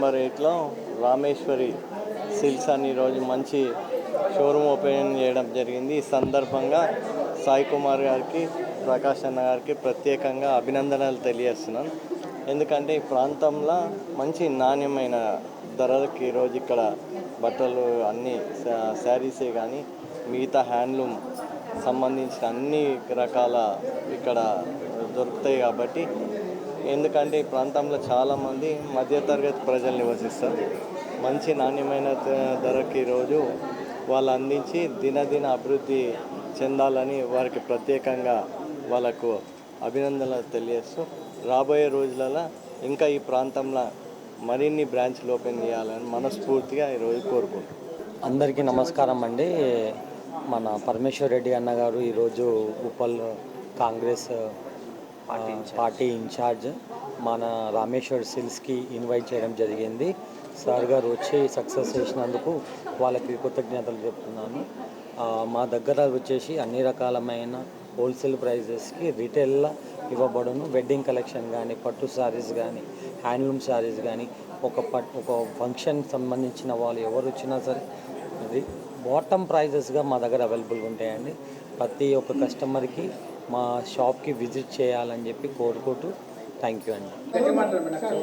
Number 8లో Rameshwari silks అని ఈరోజు మంచి షోరూమ్ ఓపెన్ చేయడం జరిగింది. ఈ సందర్భంగా సాయి కుమార్ గారికి, ప్రకాష్ అన్న గారికి ప్రత్యేకంగా అభినందనలు తెలియజేస్తున్నాను. ఎందుకంటే ఈ ప్రాంతంలో మంచి నాణ్యమైన ధరలకి ఈరోజు ఇక్కడ బట్టలు అన్నీ శారీసే కానీ మిగతా హ్యాండ్లూమ్ సంబంధించిన అన్ని రకాల ఇక్కడ దొరుకుతాయి. కాబట్టి ఎందుకంటే ఈ ప్రాంతంలో చాలామంది మధ్యతరగతి ప్రజలు నివసిస్తారు. మంచి నాణ్యమైన ధరకి ఈరోజు వాళ్ళు అందించి దినదిన అభివృద్ధి చెందాలని వారికి ప్రత్యేకంగా వాళ్ళకు అభినందనలు తెలియజేస్తూ రాబోయే రోజులలో ఇంకా ఈ ప్రాంతంలో మరిన్ని బ్రాంచ్లు ఓపెన్ చేయాలని మనస్ఫూర్తిగా ఈరోజు కోరుకుంటున్నాం. అందరికీ నమస్కారం అండి. మన పరమేశ్వర్ రెడ్డి అన్న గారు ఈరోజు ఉప్పల్ కాంగ్రెస్ పార్టీ ఇన్ఛార్జ్ మన రామేశ్వర్ సిల్క్స్కి ఇన్వైట్ చేయడం జరిగింది. సార్ గారు వచ్చి సక్సెస్ చేసినందుకు వాళ్ళకి కృతజ్ఞతలు చెప్తున్నాను. మా దగ్గర వచ్చేసి అన్ని రకాలమైన హోల్సేల్ ప్రైజెస్కి రిటైల్లో ఇవ్వబడును. వెడ్డింగ్ కలెక్షన్ కానీ, పట్టు శారీస్ కానీ, హ్యాండ్లూమ్ శారీస్ కానీ, ఒక ఫంక్షన్ సంబంధించిన వాళ్ళు ఎవరు వచ్చినా సరే బాటమ్ ప్రైజెస్గా మా దగ్గర అవైలబుల్గా ఉంటాయండి. ప్రతి ఒక్క కస్టమర్కి మా షాప్కి విజిట్ చేయాలని చెప్పి కోరుకుంటూ థ్యాంక్ యూ అండి.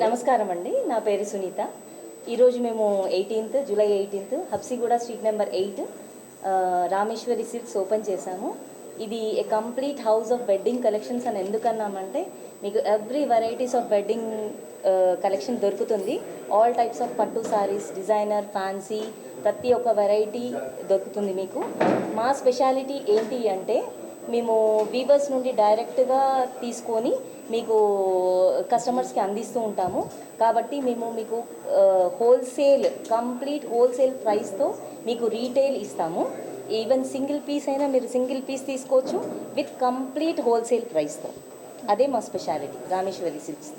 నమస్కారం అండి, నా పేరు సునీత. ఈరోజు మేము July 18 Habsiguda street number 8 Rameshwari silks open చేశాము. ఇది ఏ complete house of wedding collections అని ఎందుకన్నామంటే మీకు every varieties of wedding collection దొరుకుతుంది. ఆల్ టైప్స్ ఆఫ్ పట్టు సారీస్, డిజైనర్, ఫ్యాన్సీ, ప్రతి ఒక్క వెరైటీ దొరుకుతుంది మీకు. మా స్పెషాలిటీ ఏంటి అంటే మేము వీవర్స్ నుండి డైరెక్ట్గా తీసుకొని మీకు కస్టమర్స్కి అందిస్తూ ఉంటాము. కాబట్టి మేము మీకు కంప్లీట్ హోల్సేల్ ప్రైస్తో మీకు రీటైల్ ఇస్తాము. ఈవెన్ సింగిల్ పీస్ అయినా మీరు సింగిల్ పీస్ తీసుకోవచ్చు విత్ కంప్లీట్ హోల్సేల్ ప్రైస్తో. అదే మా స్పెషాలిటీ రామేశ్వరి సిల్క్స్.